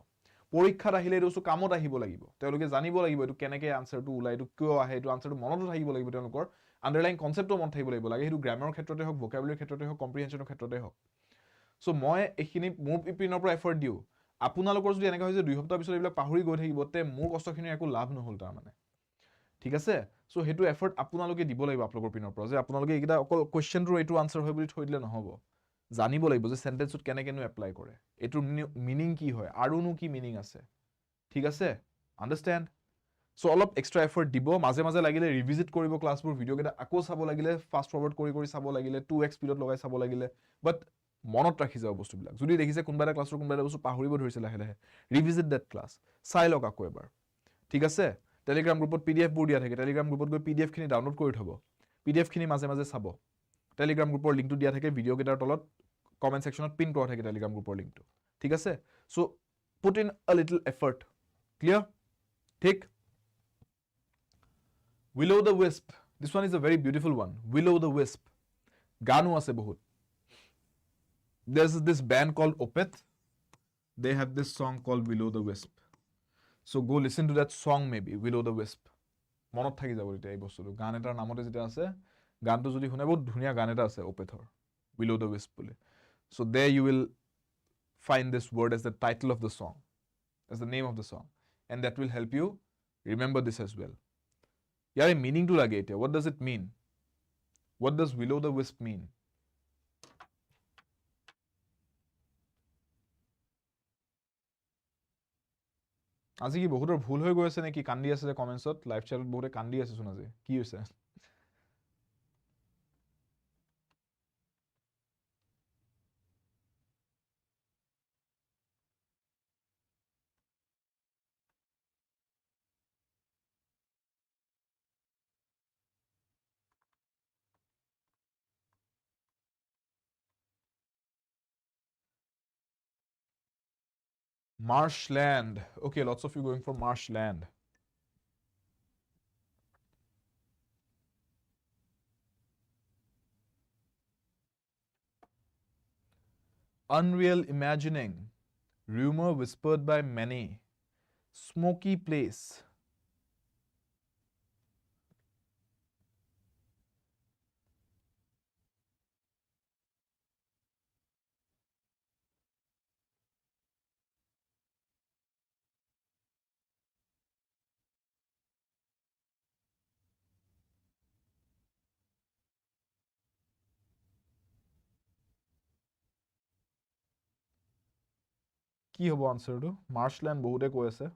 পৰীক্ষাত আহিলে এইটো বস্তু কামত আহিব লাগিব. তেওঁলোকে জানিব লাগিব এইটো কেনেকৈ আনচাৰটো ওলাই, এইটো কিয় আহে, এইটো আনচাৰটো মনতো থাকিব লাগিব, তেওঁলোকৰ আণ্ডাৰলাইন কনচেপ্টটো মনত থাকিব লাগিব, লাগে সেইটো গ্ৰামাৰৰ ক্ষেত্ৰতে হওক, ভোকাবুলাৰীৰ ক্ষেত্ৰতে হওক, কম্প্ৰিহেনশ্যনৰ ক্ষেত্ৰতে হওক. চ' মই এইখিনি মোৰ পিনৰ পৰা এফৰ্ট দিওঁ. আপোনালোকৰ যদি এনেকুৱা হয় যে 2 সপ্তাহ পিছত এইবিলাক পাহৰি গৈ থাকিব, তে মোৰ কষ্টখিনিৰ একো লাভ নহ'ল তাৰমানে. ঠিক আছে? চ' সেইটো এফৰ্ট আপোনালোকে দিব লাগিব আপোনালোকৰ পিনৰ পৰা, যে আপোনালোকে এইকেইটা অকল কুৱেশ্যনটোৰ এইটো আনচাৰ হয় বুলি থৈ দিলে নহ'ব. জানিব লাগিব যে চেণ্টেন্সত কেনেকৈনো এপ্লাই কৰে, এইটোৰ মিনিং কি হয়, আৰুনো কি মিনিং আছে. ঠিক আছে? আণ্ডাৰষ্টেণ্ড? চ' অলপ এক্সট্ৰা এফৰ্ট দিব, মাজে মাজে লাগিলে ৰিভিজিট কৰিব ক্লাছবোৰ, ভিডিঅ'কেইটা আকৌ চাব লাগিলে, ফাষ্ট ফৰৱাৰ্ড কৰি চাব লাগিলে, 2x স্পীডত লগাই চাব লাগিলে, বাট মনত ৰাখি যাব বস্তুবিলাক. যদি দেখিছে কোনোবা এটা ক্লাছৰ কোনোবা এটা বস্তু পাহৰিব ধৰিছে লাহে লাহে, ৰিভিজিট ডেট ক্লাছ, চাই লওক আকৌ এবাৰ. ঠিক আছে? টেলিগ্ৰাম গ্ৰুপত PDF-বোৰ দিয়া থাকে, টেলিগ্ৰাম গ্ৰুপত গৈ PDF-খিনি ডাউনলোড কৰি থ'ব, PDF-খিনি মাজে মাজে চাব. টেলিগ্ৰাম গ্ৰুপৰ লিংকটো দিয়া থাকে, ভিডিঅ'কেইটাৰ তলত কমেণ্ট ছেকশ্যনত পিন কৰা থাকে টেলিগ্ৰাম গ্ৰুপৰ লিংকটো. ঠিক আছে? So' put in a little effort. Clear? ঠিক? Will o' the Wisp. This one is a very beautiful one. Will o' the Wisp. গানো আছে বহুত. There's this band called Opeth. They have this song called Will o' the Wisp. So go listen to that song maybe, Will O' the Wisp. মনত থাকি যাব তেতিয়া এই বস্তুটো গান এটাৰ নামতে যেতিয়া আছে গানটো যদি শুনে বহুত ধুনীয়া গান এটা আছে ওপেথৰ Will O' the Wisp বুলি. So there you will find this word as the title of the song, as the name of the song, and that will help you remember this as well. ইয়াৰ মিনিংটো লাগে এতিয়া. What does it mean? What does Will O' the Wisp mean? আজি কি বহুতৰ ভুল হৈ গৈ আছে নেকি কান্দি আছে যে কমেন্টছত লাইভ চ্যাটত বহুতে কান্দি আছে চোন আজি কি হৈছে Marshland. Okay, lots of you going for marshland. Unreal imagining. Rumor whispered by many. Smoky place. কি হ'ব আনসাৰটো মাৰ্শল্যান্ড বহুতে কৈ আছে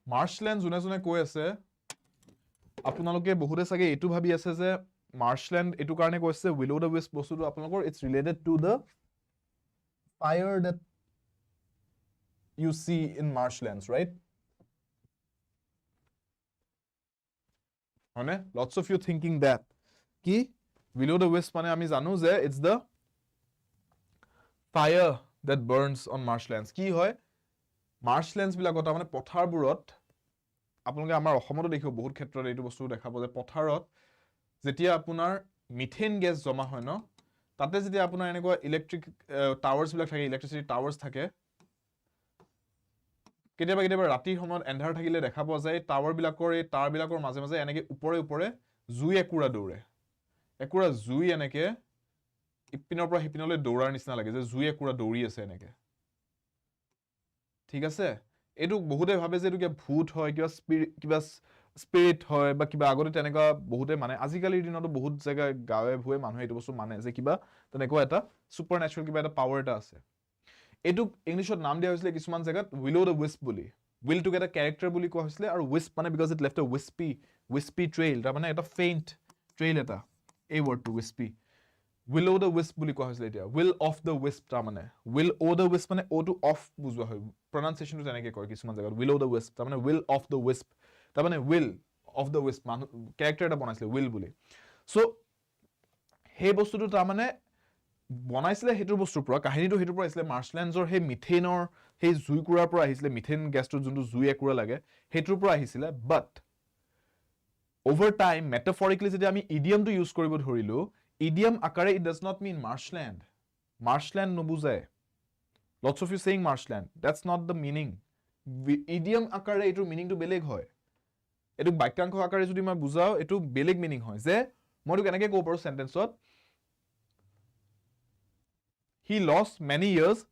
মাৰ্শল্যান্ড জুনে জুনে কৈ আছে আপোনালোকে বহুতে চাগে এটো ভাবি আছে যে মাৰ্শল্যান্ড এটো কাৰণে কৈছে Will O' the Wisp বস্তুটো আপোনালোকৰ it's related to the fire that you see in marshlands, right? হয়নে lots of you thinking that কি Will O' the Wisp মানে আমি জানো যে it's the fire that burns on marshlands কি হয় marshlands বিলাকত মানে পথাৰবোৰত আপোনালোকে আমাৰ অসমতো দেখিব বহুত ক্ষেত্ৰত এইটো বস্তু দেখাব যে পথাৰত যেতিয়া আপোনাৰ মিথেন গেছ জমা হয় ন তাতে যেতিয়া আপোনাৰ এনেকুৱা ইলেক্ট্ৰিক টাৱাৰ্স বিলাক থাকে ইলেক্ট্ৰিসিটি টাৱাৰ্স থাকে কেতিয়াবা ৰাতিৰ সময়ত এন্ধাৰ থাকিলে দেখা পোৱা যায় টাৱাৰ বিলাকৰ এই টাৱাৰ বিলাকৰ মাজে মাজে এনেকে ওপৰে ওপৰে জুই একুৰা দৌৰে একুৰা জুই এনেকে ইপিনৰ পৰা হিপিনলৈ দৌৰাৰ নিচিনা লাগে যে জুই একুৰা দৌৰি আছে এনেকে ঠিক আছে এটো বহুতে ভাবে যে এটো কি ভূত হয় কিবা স্পিৰিট হয় বা কিবা আগতে তেনেকুৱা বহুতে মানে আজিকালিৰ দিনতো বহুত জায়গা গাৱে ভুৱে মানুহে এটো বস্তু মানে যে কিবা তেনেকুৱা এটা সুপাৰ ন্যাচুৰাল কিবা এটা পাৱাৰ এটা আছে এটো ইংলিশত নাম দিয়া হৈছিল কিছুমান জায়গাত Will O' the Wisp বুলি will to get a character বুলি কোৱা হৈছিল আৰু wisp মানে because it left a wispy trail তাৰ মানে এটা faint trail এটা এই wordটো wispy Will O' the Wisp বুলি কোৱা হৈছিল এতিয়া will of the wisp তাৰ মানে will O' the Wisp মানে O to off বুজোৱা হয় pronunciationটো তেনেকৈ কয় কিছুমান জায়গাত will O' the Wisp তাৰ মানে will of the wisp তাৰ মানে will of the wisp character এটা বনাইছিল will বুলি so সেই বস্তুটো তাৰ মানে বনাইছিলে হেতুৰ বস্তুৰ পৰা কাহিনীটো হেতুৰ পৰা আহিছিলে মাৰ্শল্যান্ডৰ হে মিথেনৰ হে জুইকুৰাৰ পৰা আহিছিলে মিথেন গ্যাসটো যোনটো জুই একুৰা লাগে হেতুৰ পৰা আহিছিলে বাট over time metaphorically যদি আমি ইডিয়ামটো ইউজ কৰিব ধৰিলো idiom akare it does not mean marshland নবুজায় lots of you saying marshland that's not the meaning idiom akare এটোৰ মিনিংটো বেলেগ হয় এটো বাক্যাংশ আকাৰে যদি মই বুজাও এটো বেলেগ মিনিং হয় যে মই তো কেনেকৈ ক'ব পাৰো সেন্টেন্সত he lost many years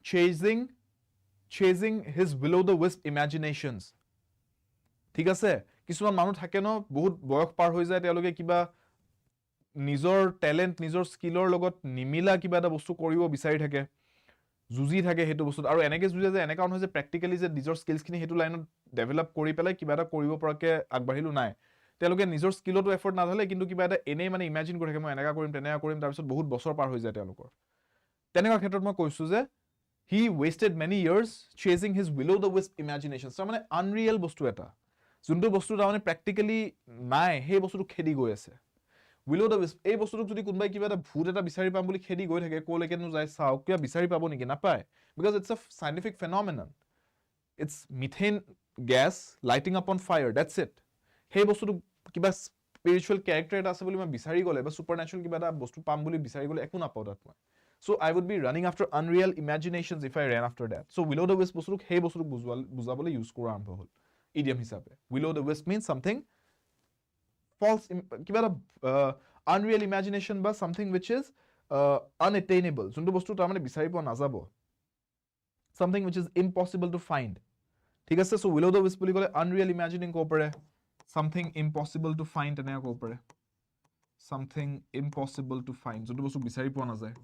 chasing his Will O' the Wisp imaginations ঠিক আছে কিছুমান মানুহ থাকে ন বহুত বয়স পাৰ হৈ যায় তেওঁলোকে কিবা নিজৰ ট্যালেন্ট নিজৰ স্কিলৰ লগত নিমিলা কিবা এটা বস্তু কৰিব বিচাৰি থাকে জুজি থাকে হেতু বস্তু আৰু এনেকে জুজে যে এনেকা নহয় যে প্ৰ্যাকটিক্যালি যে নিজৰ স্কিলছখিনি হেতু লাইনত ডেভেলপ কৰি পেলাই কিবা এটা কৰিব পৰাকে আগবাঢ়িলো নাই তেওঁলোকে নিজৰ স্কিলটো এফৰ্ট নাধালে কিন্তু কিবা এটা এনে মানে ইমাজিন কৰি থাকে মই এনেকা কৰিম তেনেকা কৰিম তাৰ পিছত বহুত বছৰ পাৰ হৈ যায় তেওঁলোকৰ তেনেকুৱা ক্ষেত্ৰত মই কৈছো যে he wasted many years chasing his Will O' the Wisp imaginations তাৰ মানে unreal বস্তু এটা যোনটো বস্তু তাৰ মানে প্ৰ্যাকটিক্যালি নাই সেই বস্তুটো খেদি গৈ আছে Will O' the Wisp এই বস্তুটো যদি কোনবাই কিবা এটা ভূত এটা বিচাৰি পাম বুলি খেদি গৈ থাকে কোলেকেনো যায় চাও কিবা বিচাৰি পাব নেকি নাপায় because it's a scientific phenomenon it's methane gas lighting up on fire that's it সেই বস্তুটো কিবা spiritual character এটা আছে বুলি মই বিচাৰি গলে বা supernatural কিবা এটা বস্তু পাম বুলি বিচাৰি গলে একো নাপাও তাত মই so I would be running after unreal imaginations if I ran after that so will o' the wisp বস্তুক সেই বস্তুক বুজাবলৈ ইউজ কৰা আৰম্ভ হ'ল idiom হিচাপে will o' the wisp means something false কিবা এটা unreal imagination বা something which is unattainable যোনটো বস্তু তাৰ মানে বিচাৰি পোৱা নাযাব something which is impossible to find ঠিক আছে so will o' the wisp বুলি ক'লে unreal imagining ক'ব পাৰে something impossible to find তেনেকৈ ক'ব পাৰে something impossible to find যোনটো বস্তু বিচাৰি পোৱা নাযায়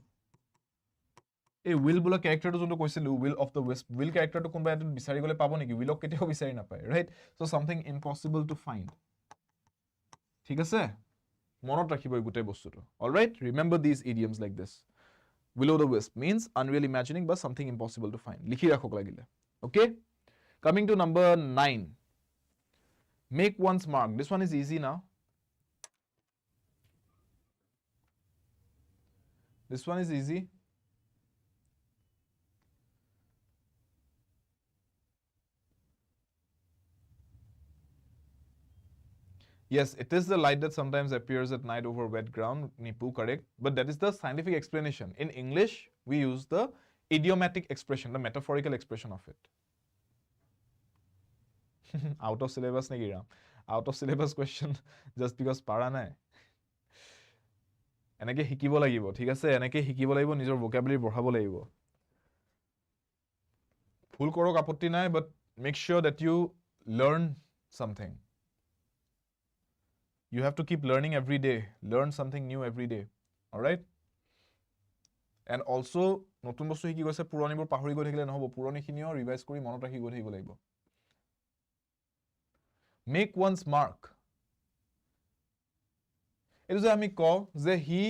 এই will বোলা ক্যাৰেক্টাৰটো যোনটো কৈছিলো will of the wisp will ক্যাৰেক্টাৰটো কোনবা এটা বিচাৰি গলে পাব নেকি willক কেতিয়াও বিচাৰি নাপায় right so something impossible to find ঠিক আছে মনত ৰাখিব এই গোটেই বস্তুটো alright remember these idioms like this will o' the wisp means unreal imagining but something impossible to find লিখি ৰাখক লাগিলে okay coming to number 9 make one's mark this one is easy now this one is easy yes, it is the light that sometimes appears at night over wet ground. Nipu, correct. But that is the scientific explanation. In English, we use the idiomatic expression, the metaphorical expression of it. Out of syllabus, nahi Ram. Out of syllabus question just because para nai. এনেকে শিকিব লাগিব ঠিক আছে এনেকে শিকিব লাগিব নিজৰ vocabulary বঢ়াব লাগিব ভুল কৰক আপত্তি নাই but make sure that you learn something. You have to keep learning every day. Learn something new every day. All right? And also, নতুন বস্তু শিকি গৈছে পুৰণিবোৰ পাহৰি গৈ থাকিলে নহব পুৰণিখিনিও ৰিভাইজ কৰি মনত ৰাখি গৈ থাকিব লাগিব Make one's mark. এইটো যে আমি কওঁ যে he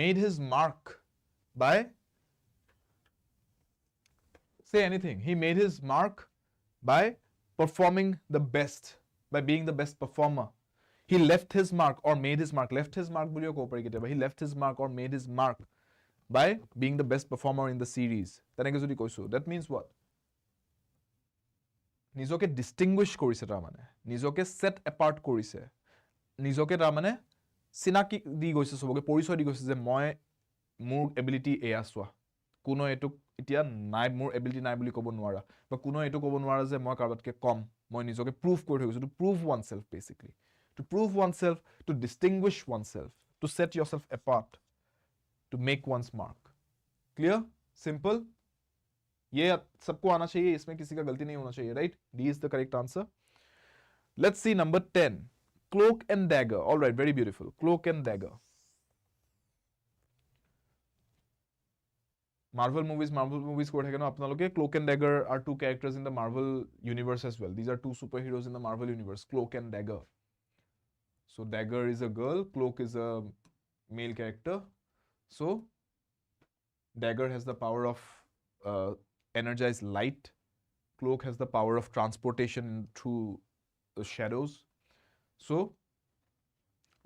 made his mark by say anything. He made his mark by performing the best, by being the best performer. He left his mark or made his mark. Left his mark বুলিও ক'ব পাৰি কেতিয়াবা he left his mark or made his mark by being the best performer in the series. তেনেকৈ যদি কৈছো that means what? নিজকে distinguish কৰিছে তাৰ মানে নিজকে set apart কৰিছে নিজকে তাৰ মানে চিনাকি দি গৈছে সবকে পৰিচয় দি গৈছে যে মই মোৰ এবিলিটি এয়া চোৱা কোনো এটো এতিয়া নাই মোৰ এবিলিটি নাই বুলি ক'ব নোৱাৰা বা কোনো এটো ক'ব নোৱাৰা যে মই কাৰবাতকে কম মই নিজকে প্ৰুভ কৰি থৈ গৈছো to prove oneself basically to prove oneself, to distinguish oneself, to set yourself apart, to make one's mark. Clear? Simple? ये सबको आना चाहिए इसमें किसी का गलती नहीं होना चाहिए right? D is the correct answer. Let's see number 10. Cloak and dagger. All right, very beautiful. Cloak and dagger. Marvel movies ko thake na apnaloke Cloak and Dagger are two characters in the Marvel universe as well. These are two superheroes in the Marvel universe. Cloak and Dagger. So dagger is a girl, cloak is a male character. So dagger has the power of energized light. Cloak has the power of transportation through the shadows. So,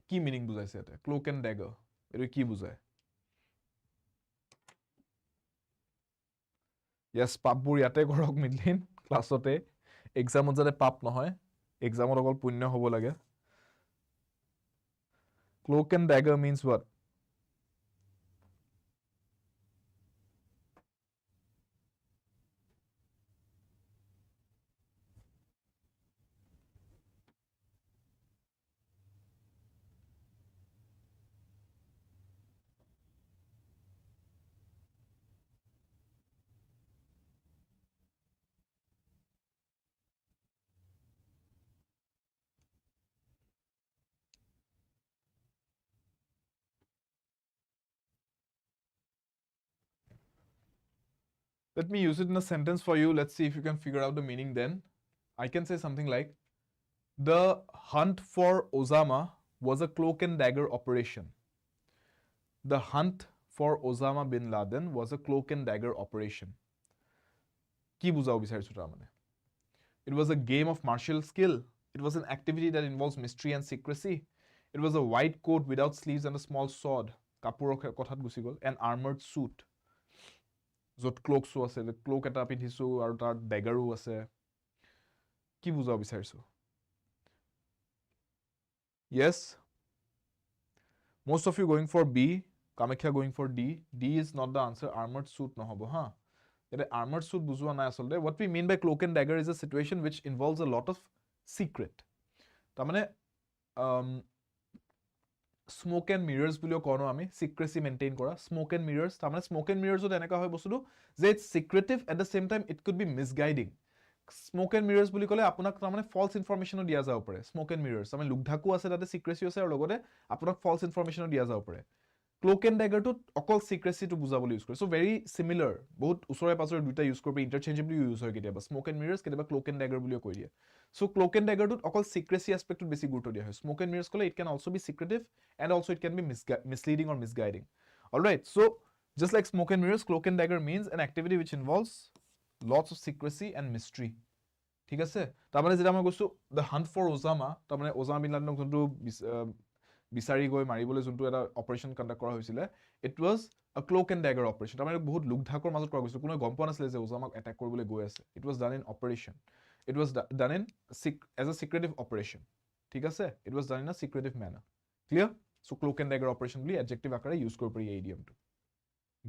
কি meaning বুজাইছে এটা? Cloak and dagger. এটো কি বুজায়? Yes, পাপবোৰ ইয়াতে কৰক মিডলিন ক্লাছতে এক্সামত যাতে পাপ নহয় এক্সামত অকল পুণ্য হ'ব লাগে Cloak and dagger means what? Let me use it in a sentence for you. Let's see if you can figure out the meaning then. I can say something like, the hunt for Osama was a cloak and dagger operation. The hunt for Osama bin Laden was a cloak and dagger operation. কি বুজাব বিচাৰিছো তাৰ মানে? It was a game of martial skill. It was an activity that involves mystery and secrecy. It was a white coat without sleeves and a small sword. কাপোৰৰ কথাত গুচি গ'ল. An armored suit. য'ত ক্লোকছো আছে ক্লোক এটা পিন্ধিছো আৰু তাৰ ডেগাৰো আছে কি বুজাব বিচাৰিছো Yes Most of you going for B, Kamakhya going for D. D is not the answer. Armored suit no hobo, huh? Armored suit bujua na asolde. What we mean by cloak and dagger is a situation which involves a lot of secret. Tamane smoke and mirrors bulio kono ami secrecy maintain kora. Smoke and mirrors. Tamane smoke and mirrors eneka hoy bostudu je it's secretive at the same time it could be misguiding. Smoke and mirrors বুলি কলে আপোনাক তাৰমানে false information দিয়া যাব পাৰে smoke and mirrors তাৰমানে লুকধাকু আছে তাতে secrecy আছে আৰু লগতে আপোনাক false information দিয়া যাব পাৰে cloak and dagger টো অকল secrecy টো বুজাবলৈ ইউজ কৰে so very similar বহুত উছৰে পাছৰে দুটা ইউজ কৰিব interchangeably ইউজ হয় কেতিয়াবা smoke and mirrors কেতিয়াবা cloak and dagger বুলিও কৈ দিয়ে so cloak and dagger টো অকল secrecy aspect টো বেছি গুৰুত্ব দিয়া হয় smoke and mirrors কলে it can also be secretive and also it can be misleading or misguiding all right so just like smoke and mirrors cloak and dagger means an activity which involves lots of secrecy and mystery ঠিক আছে তাৰমানে যেটা মই কৈছো the hunt for Osama তাৰমানে Osama bin Laden যোনটো বিচাৰি গৈ মাৰিবলৈ যোনটো এটা অপাৰেশন কন্ডাক্ট কৰা হৈছিল it was a cloak and dagger operation তাৰমানে বহুত লুকধাকৰ মাজত কৰা গৈছিল কোনো গম পোৱা নাছিল যে Osama attack কৰিবলৈ গৈ আছে it was done in operation it was done in as a secretive operation ঠিক আছে it was done in a secretive manner clear so cloak and dagger operation বুলি adjective আকাৰে ইউজ কৰিব পাৰি এই idiom টো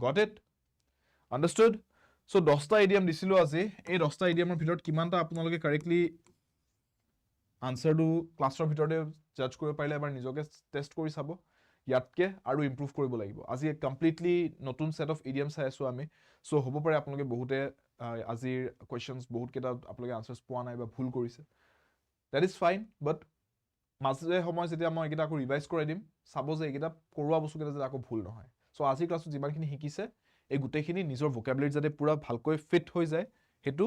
got it understood so 10টা idiom দিছিলো আজি এই 10টা idiomৰ ভিতৰত কিমানটা আপোনালোকে কাৰেক্টলি আনসাৰটো ক্লাছৰ ভিতৰতে জাজ কৰিব পাৰিলে এবাৰ নিজকে টেষ্ট কৰি চাব ইয়াতকে আৰু ইমপ্ৰুভ কৰিব লাগিব আজি কমপ্লিটলি নতুন সেট অফ ইডিয়ম চাই আছো আমি সো হ'ব পাৰে আপোনালোকে বহুতে আজিৰ কোৱেশ্চনছ বহুত কেটা আপোনালোকে আনসাৰছ পোৱা নাই বা ভুল কৰিছে দ্যাট ইজ ফাইন বাট মাজে সময় যেতিয়া মই এটা আকৌ ৰিভাইজ কৰাই দিম চাব যে এটা কৰোৱা বস্তু কেটা যে আকৌ ভুল নহয় সো আজি ক্লাছত যিমানখিনি শিকিছে এই গুটেখিনি নিজৰ ভোকাবুলাৰি যাতে পুৰা ভালকৈ ফিট হৈ যায় হেতু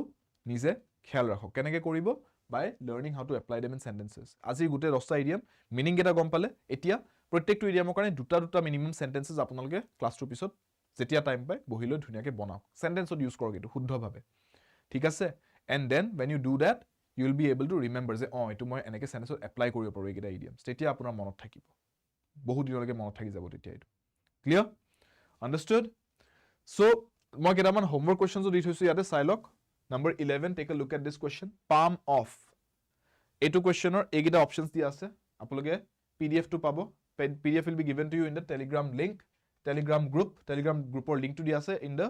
নিজে খেয়াল ৰাখক কেনেকৈ কৰিব by learning how to apply them in sentences আজি গুটে 10টা idiom meaning কেটা গম পালে এতিয়া প্ৰত্যেকটো idiomৰ কাৰণে দুটা মিনিমাম sentences আপোনালোকে ক্লাছটোৰ পিছত যেতিয়া টাইম পায় বহিলৈ ধুনিয়াকে বনাওক সেন্টেন্সত ইউজ কৰক এটো শুদ্ধভাৱে ঠিক আছে and then when you do that you will be able to remember যে এটো মই এনেকে সেন্টেন্সত এপ্লাই কৰিব পাৰো এইকেটা idioms তেতিয়া আপোনাৰ মনত থাকিব বহুত দিনলৈকে মনত থাকি যাব তেতিয়া এটো ক্লিয়াৰ understood so মই কেটামান homework questions দি থৈছো ইয়াতে চাই লওক Number 11, take a look at this question. Palm off. Etu questioner, egida options di ase. Apologe PDF to pabo. PDF will be given to you in the Telegram link, Telegram group or link to di ase in the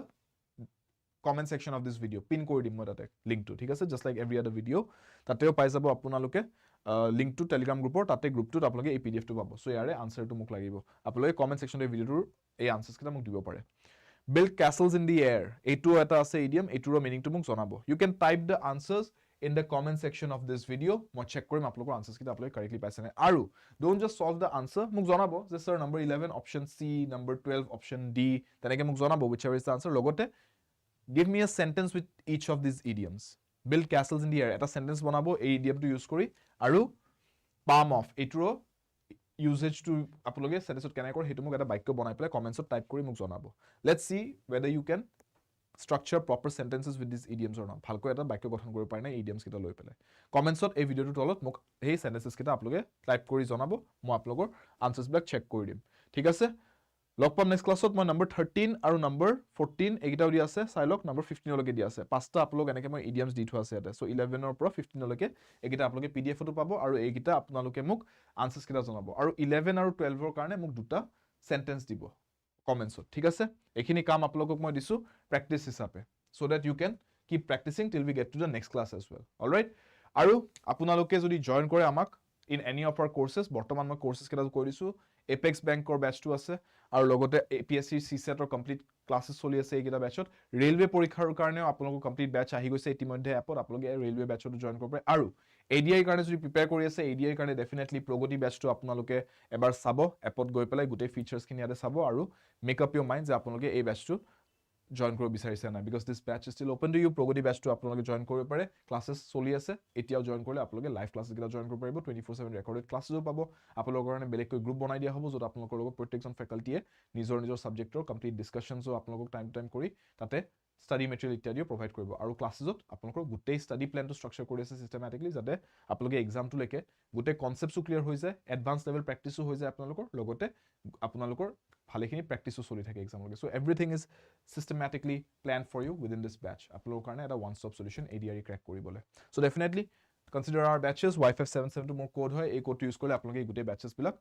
comment section of this video. Pin code dim tate link to. Thik ase just like every other video. Tateo pai jabo apunaloke link to Telegram group or tate group to apologe e PDF to pabo. So yare answer to muk lagibo. Apologe comment section of video to ei answers kita muk dibo pare. Build castles in the air. Etu eta ase idiom, eturo meaning to muk jonabo. You can type the answers in the comment section of this video. Moi check korim aplokor answers kita aploke correctly paise na. Aru don't just solve the answer. Muk jonabo je sir number 11 option C, number 12 option D. Teneke muk jonabo whichever is the answer. Logote give me a sentence with each of these idioms. Build castles in the air. Eta sentence bonabo ei idiom to use kori. Aru palm off. Eturo usage to apologe sentence can I call hit muk eta bike banai pele comments type kori muk jonabo let's see whether you can structure proper sentences with these idioms or not bhalko eta bike গঠন কৰিব পাৰি না idioms kita লৈ pele comments ei video to tolot muk ei sentences kita apologe type kori jonabo mo apologor answers black check kori dim ঠিক আছে লগ পাম next ক্লাছত মই নম্বৰ 13 আৰু নম্বৰ 14 এইটা দি আছে চাই লওক নম্বৰ 15 লকে দি আছে পাঁচটা আপোনালোক এনেকে মই ইডিয়মছ দি থোৱা আছে ইয়াতে সো 11 ৰ পৰা 15 লকে এইটা আপোনালোকে PDF তো পাব আৰু এইটা আপোনালোকে মোক আনসাৰছ কিটা জনাব আৰু 11 আৰু 12 ৰ কাৰণে মোক দুটা সেন্টেন্স দিব কমেন্টছত ঠিক আছে এইখিনি কাম আপোনালোকক মই দিছো প্ৰ্যাকটিস হিচাপে so that you can keep practicing till we get to the next class as well all right আৰু আপোনালোকে যদি জয়েন কৰে আমাক in any of our courses বৰ্তমান মই courses কেটা কৈ দিছো Apex Bank or batch 2 আছে আৰু লগতে APSC CSET or complete classes চলি আছে এইটা batchত railway পৰীক্ষাৰ কাৰণেও আপোনালোক complete batch আহি গৈছে ইতিমধ্যে এপত আপোনালোকে railway batchত জয়েন কৰিব পাৰে আৰু ADI কাৰণে যদি প্ৰিপেয়াৰ কৰি আছে ADI কাৰণে definitely প্ৰগতি batchটো আপোনালোকে এবাৰ চাব এপত গৈ পেলাই গোটেই ফিচাৰ্ছ খিনি ইয়াতে চাব আৰু মেক আপ ইওৰ মাইন্ড যে আপোনালোকে এই batchটো জয়েন কৰিব বিচাৰিছে না because this batch is still open to you প্ৰগতি batchটো আপোনালোকে জয়েন কৰিব পাৰে ক্লাसेছ চলি আছে এতিয়াও জয়েন কৰিলে আপোনালোকে লাইভ ক্লাছেছ গিলা জয়েন কৰিব পাৰিব 24/7 ৰেকৰ্ডেড ক্লাছেছ পাব আপোনালোকৰ কাৰণে বেলেগকৈ গ্ৰুপ বনাই দিয়া হ'ব যত আপোনালোকৰ লগত প্ৰত্যেকজন ফেকাল্টিয়ে নিজৰ সাবজেক্টৰ কমপ্লিট ডিসকাশনছ আপোনালোকক টাইম টাইম কৰি তাতে স্টাডি মেটেৰিয়েল ইত্যাদিও প্ৰভাইড কৰিব আৰু ক্লাছেছত আপোনালোকৰ গোটেই স্টাডি প্ল্যানটো ষ্ট্ৰাকচাৰ কৰি আছে সিস্টেমেটিকলি যাতে আপোনালোকে এক্সামটো লৈকে গোটেই কনসেপ্টটো ক্লিয়াৰ হৈ যায় এডভান্স লেভেল প্ৰ্যাকটিসো হৈ যায় আপোনালোকৰ লগতে আপোনালোকৰ ভালেখিনি প্ৰ্যাকটিসো চলি থাকে এক্সামলৈকে so everything is systematically planned for you within this batch আপোনালোকৰ কাৰণে এটা one stop solution ADRE crack কৰিবলে so definitely consider our batches Y577 to মোৰ কোড হয় এই কোডটো ইউজ কৰিলে আপোনালোকে এই গোটেই batches বিলাক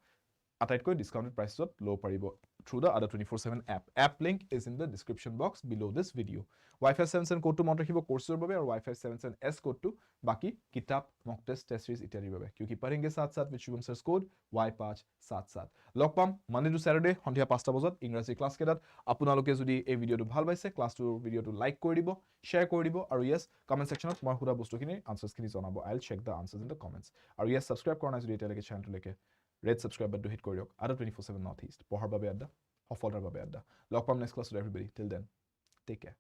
আটাইতকৈ ডিসকাউন্টেড প্ৰাইচত ল'ব পাৰিব through the Ada 24/7 app. App link is in the description box below this video. Wi-Fi 77 code to মনত ৰাখিব কোৰ্ছৰ বাবে আৰু Wi-Fi 77S code to বাকি কিতাপ মক টেষ্ট টেষ্ট সিৰিজ ইত্যাদিৰ বাবে क्योंकि पढ़ेंगे साथ साथ with शुभम सर's code Y577 লগ পাম মানডে টু স্যাটাৰডে সন্ধিয়া 5টা বজাত ইংৰাজী ক্লাছ কেইটাত আপোনালোকে যদি এই ভিডিঅটো ভাল পাইছে ক্লাছটো ভিডিঅটো লাইক কৰি দিব শ্বেয়াৰ কৰি দিব আৰু ইয়েস কমেন্ট সেকশনত মই খুদা বস্তুখিনি আনসাৰ্সখিনি জনাব I will check the answers in the comments আৰু ইয়েস সাবস্ক্ৰাইব কৰা নাই যদি এতিয়ালৈকে চেনেলটোলৈকে red subscribe button to hit কৰিয়ক Ada 24/7 Northeast পঢ়াৰ বাবে আড্ডা সফলতাৰ বাবে আড্ডা লগ পাম নেক্সট ক্লাছত everybody till then take care